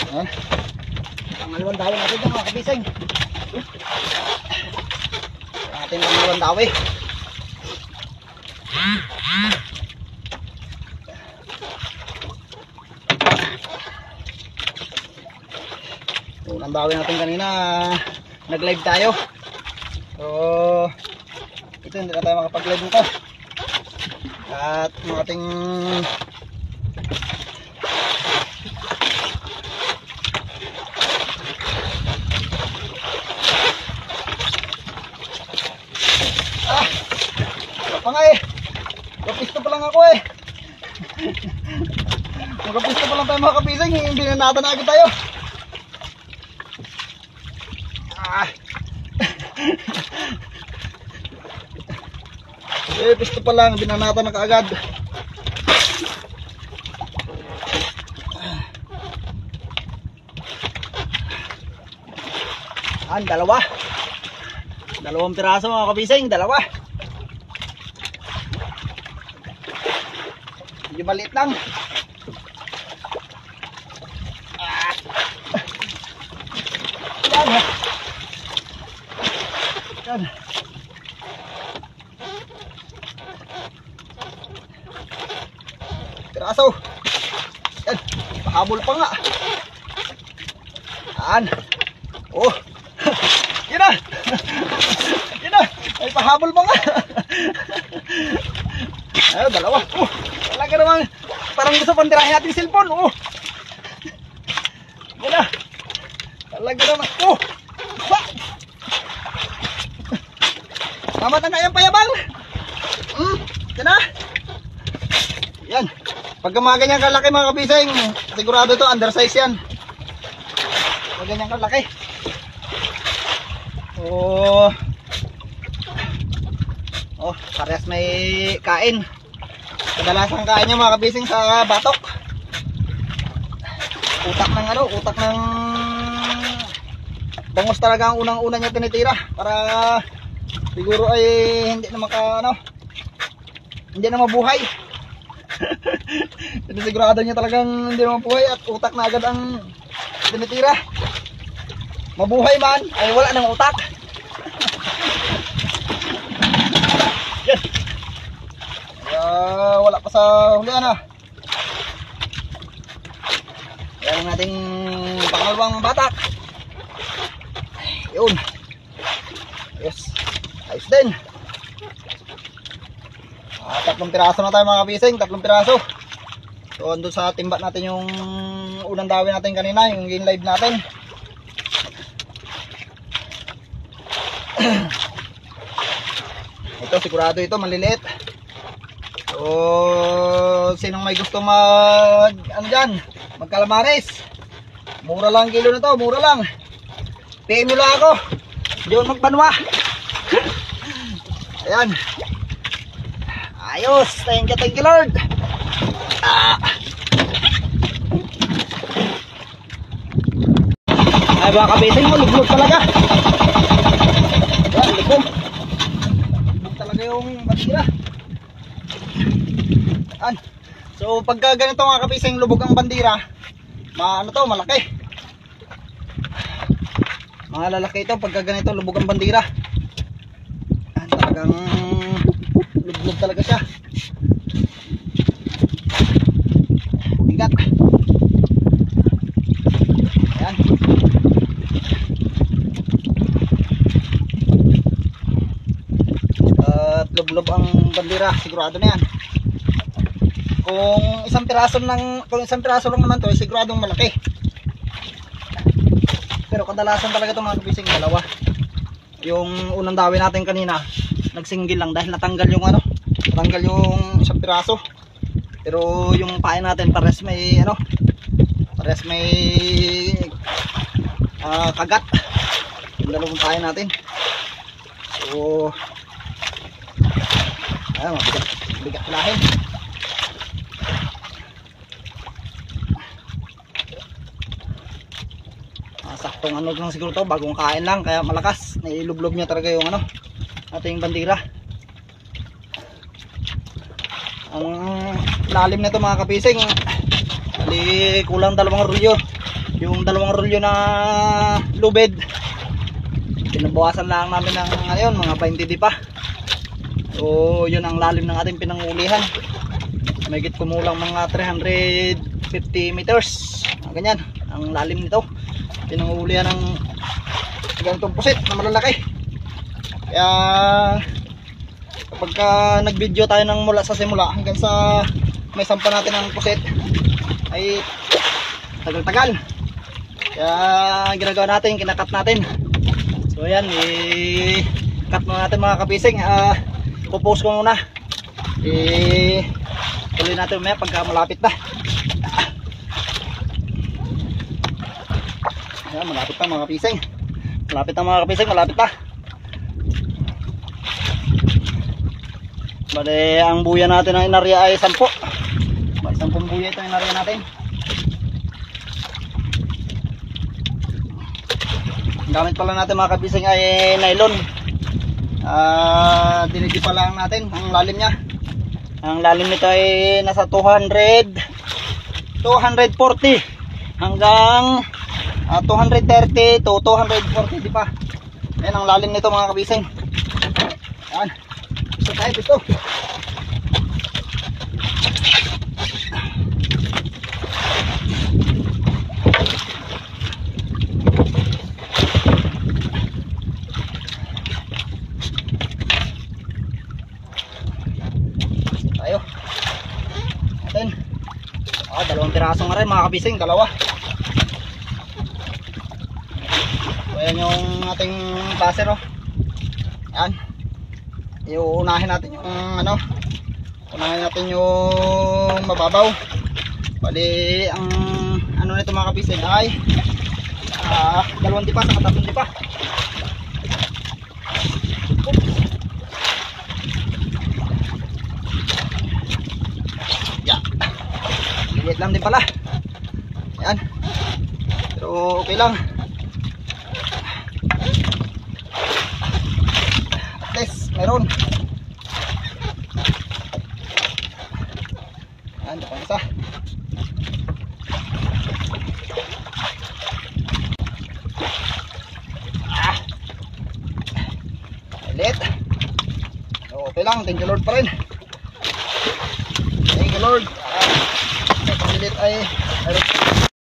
Ayan. Pangalawang dawi natin ito mga kabising. Ating pangalawang dawi. Unang dawi natin kanina, nag-live tayo. So, ito hindi na tayo makapag-live nito. At yung ating pa nga eh, kapisto pa lang ako eh. Magkapisto pa lang tayo mga kabising, hindi na nata na agad tayo. Eh, pisto pa lang, binanata na kaagad. Dalawa. Dalawang piraso mga kabising, dalawa. Medyo maliit lang. Yan. Yan. Piraso. Yan. Pahabol pa nga. Yan. Oh. Yan na. Yan na. Ay pahabol pa nga. Ay, dalawa. Talaga naman. Parang gusto pang tirahin natin cellphone. Yan na. Talaga naman. Mamat na yung payabang. Yan na. Yan. Pagka mga ganyan kalaki mga kabising, sigurado ito undersize yan. Pag ganyan kalaki. Parehas may kain. Kadalasang kain niya mga kabising sa batok. Utak ng bangos talaga ang unang-una niya tinitira para siguro ay hindi na mabuhay. Hindi sigurado niya talagang hindi na mabuhay at utak na agad ang tinitira. Mabuhay man ay wala nang utak. Yan. Wala pa sa hulihan na. Yan ang ating pangalawang batak. Yun. Yes. Ayos din. Tatlong piraso na tayo mga kabising. Tatlong piraso. So andun sa timba natin yung unang dawi natin kanina, yung game live natin. Ito sigurado ito maliliit. So sinong may gusto magkalamares, mura lang kilo na to, mura lang. PM nyo lang ako, hindi ako magbanwa. Ayan. Ayos, thank you Lord. Ay mga kabising mo, luglog talaga. Ayan, luglog talaga yung bandira. Ayan. So pagka ganito mga kabising, lubog ang bandira, malaki. Malalaki ito pagka ganito lubog ang bandira. Ayan, talagang luglog talaga siya. Bigat. Ayan. At lublob ang bandira, sigurado na yan. Kung isang piraso lang naman to, siguradong malaki. Pero kadalasan talaga itong mga kabising dalawa. Yung unang dawi natin kanina, nagsinggil lang dahil natanggal yung isang piraso. Pero yung pain natin pares may kagat. Yung dalawang pain natin. So ayun, bigat lahin. Saktong lang siguro to, bagong kain lang kaya malakas, nailublob niya talaga yung ating bandira. Ang lalim nito mga kapising, kulang 2 rolyo. yung 2 rolyo na lubid, pinabawasan lang namin ng ngayon, mga 20 di pa. So yun ang lalim ng ating pinangulihan. Mayigit kumulang mga 350 meters. Ganyan ang lalim nito. Pinangulihan ng ganitong pusit na malalaki. Kaya kapag nag-video tayo ng mula sa simula hanggang sa may sampa natin ng pusit ay tagal-tagal. Kaya ginagawa natin, kinakat natin. So ayan, i-cut muna natin mga kapising. Pupost ko muna. Tuloy natin mamaya pagka malapit na. Ayan, malapit na mga kapising. Malapit na mga kapising, malapit na. Bale, ang buya natin ng inarya ay 10. 10 buya ito ang inarya natin. Ang gamit pala natin mga kapising ay nylon. Dinigi pa lang natin ang lalim niya. Ang lalim nito ay nasa 240 hanggang 230 to 240 di pa. Ayan ang lalim nito mga kabising. Ayan. Gusto tayo dito. Tayo. Atin. 2 piraso nga rin mga kabising, 2. Ayan yung ating placer, oh. Ayan. Iuunahin natin yung ano. Unahin natin yung mababaw. Bali ang ano nito mga kapising ay 2 tipa sa 3 tipa. Yeah. Liit lang din pala. Ayan. Pero okay lang. Meron. Ayan, pang isa. Ulit. Okay lang, thank you Lord pa rin. Thank you Lord. Sa pamilit ay